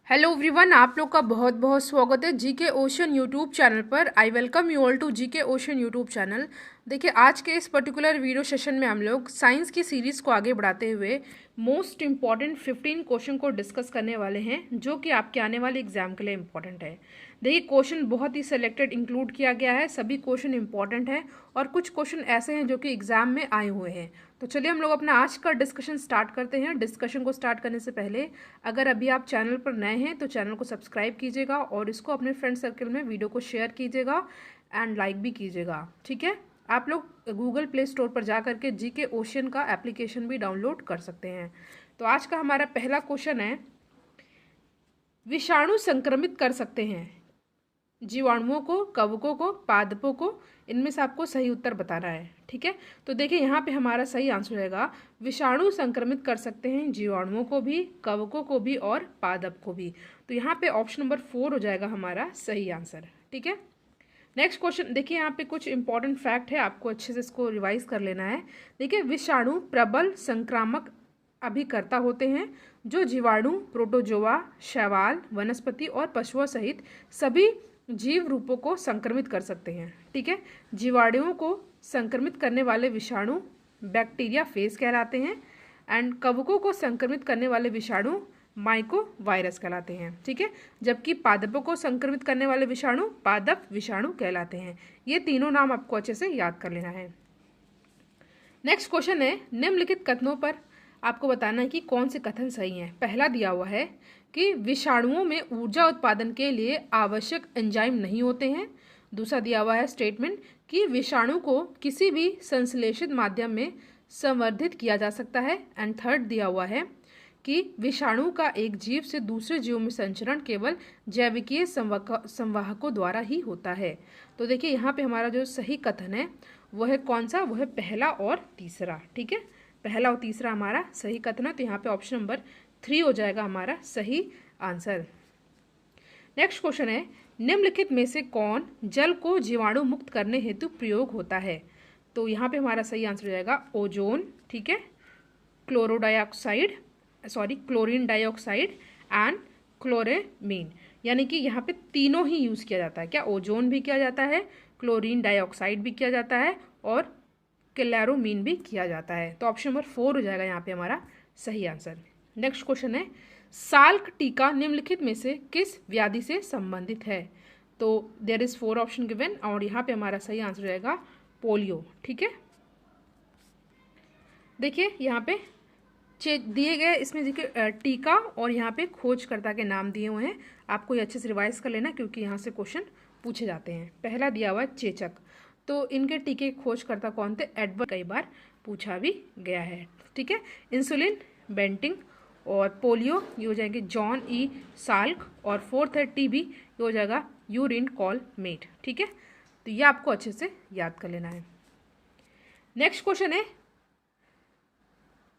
Hello everyone, आप लोग का बहुत बहुत स्वागत है जीके ओशन यूट्यूब चैनल पर। I welcome you all to GK ocean YouTube channel. देखिए, आज के इस पर्टिकुलर वीडियो सेशन में हम लोग साइंस की सीरीज़ को आगे बढ़ाते हुए मोस्ट इम्पॉर्टेंट 15 क्वेश्चन को डिस्कस करने वाले हैं, जो कि आपके आने वाले एग्जाम के लिए इम्पॉर्टेंट है। देखिए, क्वेश्चन बहुत ही सेलेक्टेड इंक्लूड किया गया है, सभी क्वेश्चन इंपॉर्टेंट हैं और कुछ क्वेश्चन ऐसे हैं जो कि एग्जाम में आए हुए हैं। तो चलिए हम लोग अपना आज का डिस्कशन स्टार्ट करते हैं। डिस्कशन को स्टार्ट करने से पहले अगर अभी आप चैनल पर नए हैं तो चैनल को सब्सक्राइब कीजिएगा और इसको अपने फ्रेंड सर्कल में वीडियो को शेयर कीजिएगा एंड लाइक भी कीजिएगा। ठीक है, आप लोग गूगल प्ले स्टोर पर जा करके जीके ओशन का एप्लीकेशन भी डाउनलोड कर सकते हैं। तो आज का हमारा पहला क्वेश्चन है, विषाणु संक्रमित कर सकते हैं जीवाणुओं को, कवकों को, पादपों को, इनमें से आपको सही उत्तर बताना है। ठीक है, तो देखिए यहाँ पे हमारा सही आंसर रहेगा विषाणु संक्रमित कर सकते हैं जीवाणुओं को भी, कवकों को भी और पादप को भी। तो यहाँ पे ऑप्शन नंबर 4 हो जाएगा हमारा सही आंसर। ठीक है, नेक्स्ट क्वेश्चन देखिए, यहाँ पे कुछ इंपॉर्टेंट फैक्ट है, आपको अच्छे से इसको रिवाइज कर लेना है। देखिए, विषाणु प्रबल संक्रामक अभिकर्ता होते हैं जो जीवाणु, प्रोटोजोआ, शैवाल, वनस्पति और पशुओं सहित सभी जीव रूपों को संक्रमित कर सकते हैं। ठीक है, जीवाणुओं को संक्रमित करने वाले विषाणु बैक्टीरिया फेज कहलाते हैं एंड कवकों को संक्रमित करने वाले विषाणु माइको वायरस कहलाते हैं। ठीक है, जबकि पादपों को संक्रमित करने वाले विषाणु पादप विषाणु कहलाते हैं। ये तीनों नाम आपको अच्छे से याद कर लेना है। नेक्स्ट क्वेश्चन है, निम्नलिखित कथनों पर आपको बताना है कि कौन से कथन सही हैं। पहला दिया हुआ है कि विषाणुओं में ऊर्जा उत्पादन के लिए आवश्यक एंजाइम नहीं होते हैं। दूसरा दिया हुआ है स्टेटमेंट कि विषाणु को किसी भी संश्लेषित माध्यम में संवर्धित किया जा सकता है एंड थर्ड दिया हुआ है कि विषाणु का एक जीव से दूसरे जीव में संचरण केवल जैविकीय संवाहकों द्वारा ही होता है। तो देखिए, यहाँ पे हमारा जो सही कथन है वो है कौन सा, वो है पहला और तीसरा। ठीक है, पहला और तीसरा हमारा सही कथन है, तो यहाँ पे ऑप्शन नंबर 3 हो जाएगा हमारा सही आंसर। नेक्स्ट क्वेश्चन है, निम्नलिखित में से कौन जल को जीवाणु मुक्त करने हेतु प्रयोग होता है। तो यहाँ पे हमारा सही आंसर हो जाएगा ओजोन। ठीक है, क्लोरीन डाइऑक्साइड एंड क्लोरेमीन, यानी कि यहाँ पे तीनों ही यूज़ किया जाता है। क्या ओजोन भी किया जाता है, क्लोरीन डाइऑक्साइड भी किया जाता है और क्लोरोमीन भी किया जाता है। तो ऑप्शन नंबर 4 हो जाएगा यहाँ पे हमारा सही आंसर। नेक्स्ट क्वेश्चन है, साल्क टीका निम्नलिखित में से किस व्याधि से संबंधित है। तो देयर इज 4 ऑप्शन गिवन और यहाँ पे हमारा सही आंसर रहेगा पोलियो। ठीक है, देखिए यहाँ पे दिए गए इसमें देखिए टीका और यहाँ पे खोजकर्ता के नाम दिए हुए हैं, आपको ये अच्छे से रिवाइज कर लेना क्योंकि यहाँ से क्वेश्चन पूछे जाते हैं। पहला दिया हुआ है चेचक, तो इनके टीके खोजकर्ता कौन थे, एडवर्ड, कई बार पूछा भी गया है। ठीक है, इंसुलिन बेंटिंग और पोलियो ये हो जाएंगे जॉन ई साल्क और फोर्थ है टीबी, ये हो जाएगा यूरिन कॉल मेट। ठीक है, तो ये आपको अच्छे से याद कर लेना है। नेक्स्ट क्वेश्चन है,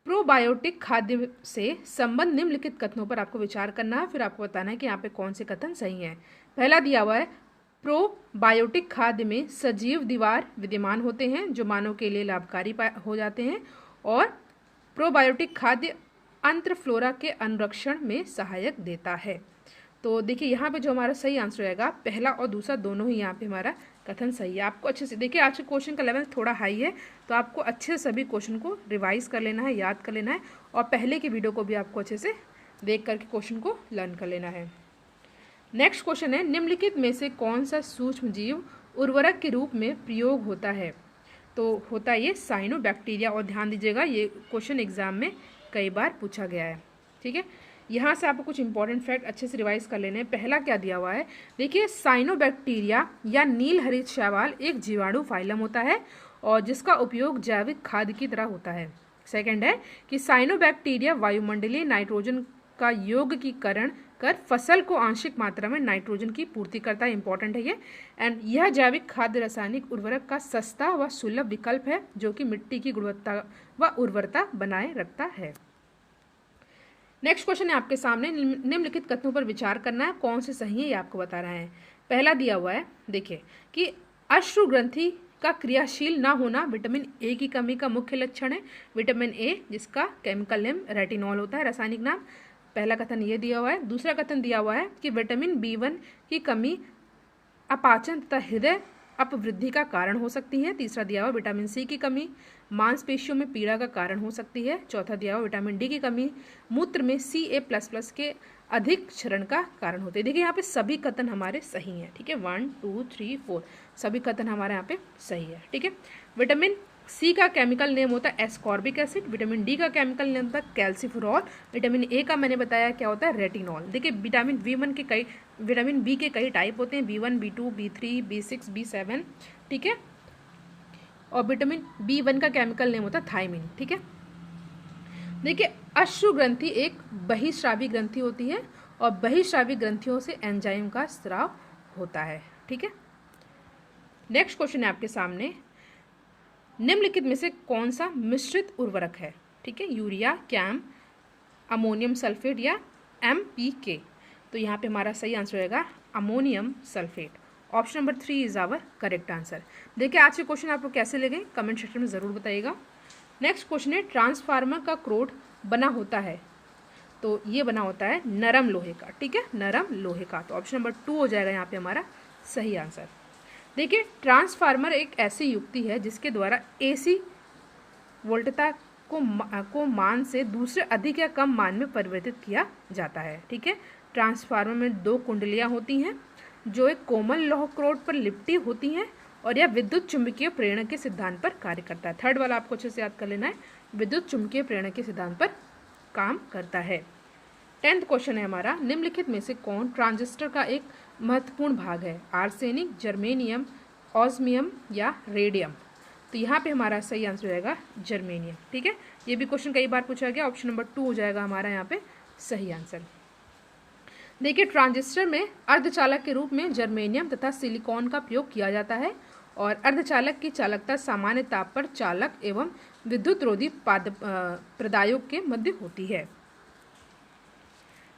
प्रोबायोटिक खाद्य से संबंध निम्नलिखित कथनों पर आपको विचार करना है, फिर आपको बताना है कि यहाँ पे कौन से कथन सही हैं। पहला दिया हुआ है, प्रोबायोटिक खाद्य में सजीव दीवार विद्यमान होते हैं जो मानव के लिए लाभकारी हो जाते हैं और प्रोबायोटिक खाद्य अंतर्फ्लोरा के अनुरक्षण में सहायक देता है। तो देखिए यहाँ पे जो हमारा सही आंसर रहेगा पहला और दूसरा दोनों ही यहाँ पे हमारा कथन सही है। आपको अच्छे से देखिए, आज के क्वेश्चन का लेवल थोड़ा हाई है तो आपको अच्छे से सभी क्वेश्चन को रिवाइज कर लेना है, याद कर लेना है और पहले की वीडियो को भी आपको अच्छे से देख करके क्वेश्चन को लर्न कर लेना है। नेक्स्ट क्वेश्चन है, निम्नलिखित में से कौन सा सूक्ष्म जीव उर्वरक के रूप में प्रयोग होता है। तो होता है ये साइनोबैक्टीरिया और ध्यान दीजिएगा ये क्वेश्चन एग्जाम में कई बार पूछा गया है। ठीक है, यहाँ से आपको कुछ इंपॉर्टेंट फैक्ट अच्छे से रिवाइज कर लेने हैं। पहला क्या दिया हुआ है, देखिए साइनोबैक्टीरिया या नील हरित शैवाल एक जीवाणु फाइलम होता है और जिसका उपयोग जैविक खाद्य की तरह होता है। सेकंड है कि साइनोबैक्टीरिया वायुमंडलीय नाइट्रोजन का यौगिकीकरण कर फसल को आंशिक मात्रा में नाइट्रोजन की पूर्ति करता है, इंपॉर्टेंट है ये। एंड यह जैविक खाद्य रासायनिक उर्वरक का सस्ता व सुलभ विकल्प है जो कि मिट्टी की गुणवत्ता व उर्वरता बनाए रखता है। नेक्स्ट क्वेश्चन है आपके सामने, निम्नलिखित कथनों पर विचार करना है, कौन से सही है ये आपको बता रहा है। पहला दिया हुआ है, देखिए कि अश्रु ग्रंथि का क्रियाशील ना होना विटामिन ए की कमी का मुख्य लक्षण है। विटामिन ए जिसका केमिकल नेम रेटिनॉल होता है, रासायनिक नाम। पहला कथन ये दिया हुआ है। दूसरा कथन दिया हुआ है कि विटामिन B1 की कमी अपाचन तथा हृदय अपवृद्धि का कारण हो सकती है। तीसरा दिया हुआ विटामिन C की कमी मांसपेशियों में पीड़ा का कारण हो सकती है। चौथा दिया हुआ विटामिन D की कमी मूत्र में Ca++ के अधिक क्षरण का कारण होते हैं। देखिए यहाँ पे सभी कथन हमारे सही हैं, ठीक है। 1 2 3 4 सभी कथन हमारे यहाँ पे सही है, ठीक है। विटामिन C का केमिकल नेम होता है एस्कॉर्बिक एसिड। विटामिन D का केमिकल नेम होता है कैल्सिफेरॉल। विटामिन A का मैंने बताया क्या होता है रेटिनॉल। देखिए विटामिन B के कई टाइप होते हैं, B1 B2 B3 B6 B7, ठीक है। और विटामिन B1 का केमिकल नेम होता है थायमिन, ठीक है। देखिए अश्रु ग्रंथि एक बहिस्रावी ग्रंथि होती है और बहिस्रावी ग्रंथियों से एंजाइम का स्राव होता है, ठीक है। नेक्स्ट क्वेश्चन है आपके सामने, निम्नलिखित में से कौन सा मिश्रित उर्वरक है, ठीक है। यूरिया, कैम, अमोनियम सल्फेट या MPK। तो यहाँ पे हमारा सही आंसर होगा ammonium sulphate. Option number 3 is our correct answer. देखिए आज के क्वेश्चन आपको कैसे लगे कमेंट सेक्शन में ज़रूर बताइएगा। नेक्स्ट क्वेश्चन है, ट्रांसफार्मर का क्रोड बना होता है, तो ये बना होता है नरम लोहे का, ठीक है, नरम लोहे का। तो ऑप्शन नंबर 2 हो जाएगा यहाँ पे हमारा सही आंसर। देखिए ट्रांसफार्मर एक ऐसी युक्ति है जिसके द्वारा AC वोल्टता को मान से दूसरे अधिक या कम मान में परिवर्तित किया जाता है, ठीक है। ट्रांसफार्मर में 2 कुंडलियाँ होती हैं जो एक कोमल लौह क्रोड पर लिपटी होती हैं और यह विद्युत चुंबकीय प्रेरण के सिद्धांत पर कार्य करता है। थर्ड वाला आपको अच्छे से याद कर लेना है, विद्युत चुंबकीय प्रेरण के सिद्धांत पर काम करता है। 10th क्वेश्चन है हमारा, निम्नलिखित में से कौन ट्रांजिस्टर का एक महत्वपूर्ण भाग है, आर्सेनिक, जर्मेनियम, ऑस्मियम या रेडियम। तो यहाँ पे हमारा सही आंसर हो जाएगा जर्मेनियम, ठीक है। ये भी क्वेश्चन कई बार पूछा गया, ऑप्शन नंबर 2 हो जाएगा हमारा यहाँ पे सही आंसर। देखिए ट्रांजिस्टर में अर्धचालक के रूप में जर्मेनियम तथा सिलिकॉन का प्रयोग किया जाता है और अर्धचालक की चालकता सामान्य ताप पर चालक एवं विद्युत रोधी प्रदायक के मध्य होती है।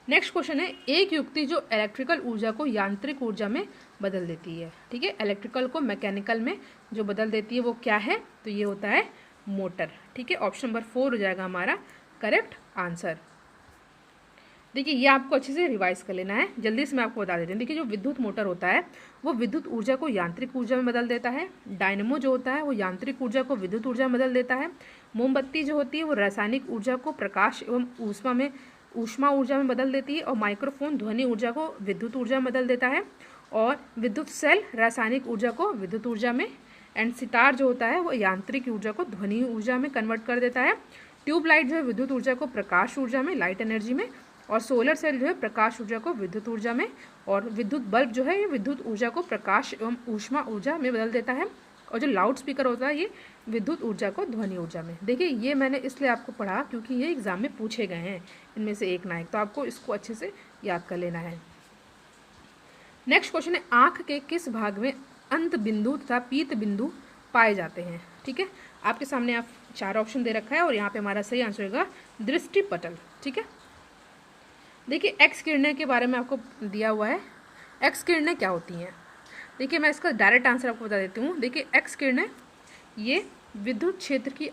नेक्स्ट क्वेश्चन है, एक युक्ति जो इलेक्ट्रिकल ऊर्जा को यांत्रिक ऊर्जा में बदल देती है, ठीक है। इलेक्ट्रिकल को मैकेनिकल में जो बदल देती है वो क्या है, तो ये होता है मोटर, ठीक है। ऑप्शन नंबर 4 हो जाएगा हमारा करेक्ट आंसर। देखिए ये आपको अच्छे से रिवाइज कर लेना है, जल्दी से मैं आपको बता देती हूँ। देखिए जो विद्युत मोटर होता है वो विद्युत ऊर्जा को यांत्रिक ऊर्जा में बदल देता है। डायनेमो जो होता है वो यांत्रिक ऊर्जा को विद्युत ऊर्जा में बदल देता है। मोमबत्ती जो होती है वो रासायनिक ऊर्जा को प्रकाश एवं ऊष्मा ऊर्जा में बदल देती है और माइक्रोफोन ध्वनि ऊर्जा को विद्युत ऊर्जा में बदल देता है और विद्युत सेल रासायनिक ऊर्जा को विद्युत ऊर्जा में, एंड सितार जो होता है वो यांत्रिक ऊर्जा को ध्वनि ऊर्जा में कन्वर्ट कर देता है। ट्यूबलाइट जो है विद्युत ऊर्जा को प्रकाश ऊर्जा में, लाइट एनर्जी में, और सोलर सेल जो है प्रकाश ऊर्जा को विद्युत ऊर्जा में, और विद्युत बल्ब जो है ये विद्युत ऊर्जा को प्रकाश एवं ऊष्मा ऊर्जा में बदल देता है, और जो लाउड स्पीकर होता है ये विद्युत ऊर्जा को ध्वनि ऊर्जा में। देखिए ये मैंने इसलिए आपको पढ़ा क्योंकि ये एग्जाम में पूछे गए हैं इनमें से एक ना एक, तो आपको इसको अच्छे से याद कर लेना है। नेक्स्ट क्वेश्चन है, आँख के किस भाग में अंत बिंदु तथा पीत बिंदु पाए जाते हैं, ठीक है। आपके सामने आप 4 ऑप्शन दे रखा है और यहाँ पे हमारा सही आंसर होगा दृष्टिपटल, ठीक है। देखिए एक्स किरणें के बारे में आपको दिया हुआ है, एक्स किरणें क्या होती हैं। देखिए मैं इसका डायरेक्ट आंसर आपको बता देती हूँ। देखिए एक्स किरणें ये विद्युत क्षेत्र की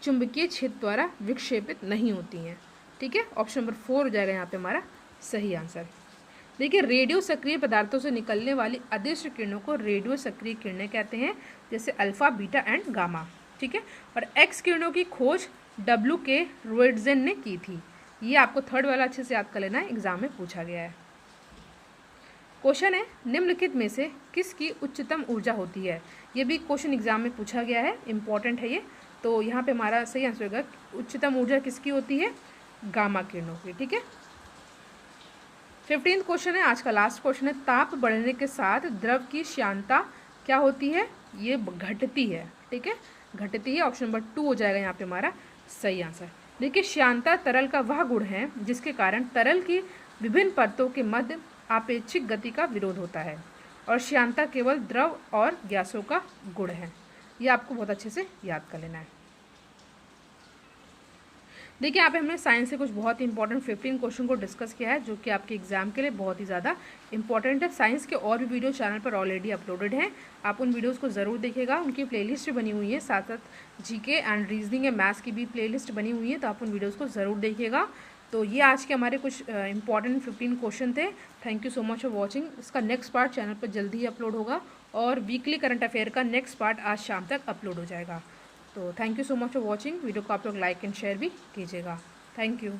चुंबकीय क्षेत्र द्वारा विक्षेपित नहीं होती हैं, ठीक है। ऑप्शन नंबर 4 हो जाएगा यहाँ पे हमारा सही आंसर। देखिए रेडियो सक्रिय पदार्थों से निकलने वाली अदृश्य किरणों को रेडियो सक्रिय किरणें कहते हैं, जैसे अल्फा, बीटा एंड गामा, ठीक है। और एक्स किरणों की खोज W.K. रोएटजेन ने की थी। ये आपको थर्ड वाला अच्छे से याद कर लेना है, एग्जाम में पूछा गया है। क्वेश्चन है, निम्नलिखित में से किसकी उच्चतम ऊर्जा होती है। ये भी क्वेश्चन एग्जाम में पूछा गया है, इंपॉर्टेंट है ये। तो यहाँ पे हमारा सही आंसर होगा उच्चतम ऊर्जा किसकी होती है, गामा किरणों की, ठीक है। 15th क्वेश्चन है, आज का लास्ट क्वेश्चन है, ताप बढ़ने के साथ द्रव की श्यानता क्या होती है, ये घटती है, ठीक है, घटती है। ऑप्शन नंबर 2 हो जाएगा यहाँ पे हमारा सही आंसर। देखिए श्यानता तरल का वह गुण है जिसके कारण तरल की विभिन्न परतों के मध्य आपेक्षिक गति का विरोध होता है, और श्यानता केवल द्रव और गैसों का गुण है। ये आपको बहुत अच्छे से याद कर लेना है। देखिए यहाँ पे हमने साइंस से कुछ बहुत ही इंपॉर्टेंट 15 क्वेश्चन को डिस्कस किया है, जो कि आपके एग्जाम के लिए बहुत ही ज़्यादा इंपॉर्टेंट है। साइंस के और भी वीडियो चैनल पर ऑलरेडी अपलोडेड हैं, आप उन वीडियोस को ज़रूर देखिएगा। उनकी प्लेलिस्ट बनी हुई है, साथ साथ GK and reasoning and maths की भी प्लेलिस्ट बनी हुई है, तो आप उन वीडियोज़ को ज़रूर देखिएगा। तो ये आज के हमारे कुछ इंपॉर्टेंट 15 क्वेश्चन थे। Thank you so much for watching. इसका नेक्स्ट पार्ट चैनल पर जल्दी ही अपलोड होगा और वीकली करंट अफेयर का नेक्स्ट पार्ट आज शाम तक अपलोड हो जाएगा। तो thank you so much for watching. Video को आप लोग लाइक एंड शेयर भी कीजिएगा। Thank you.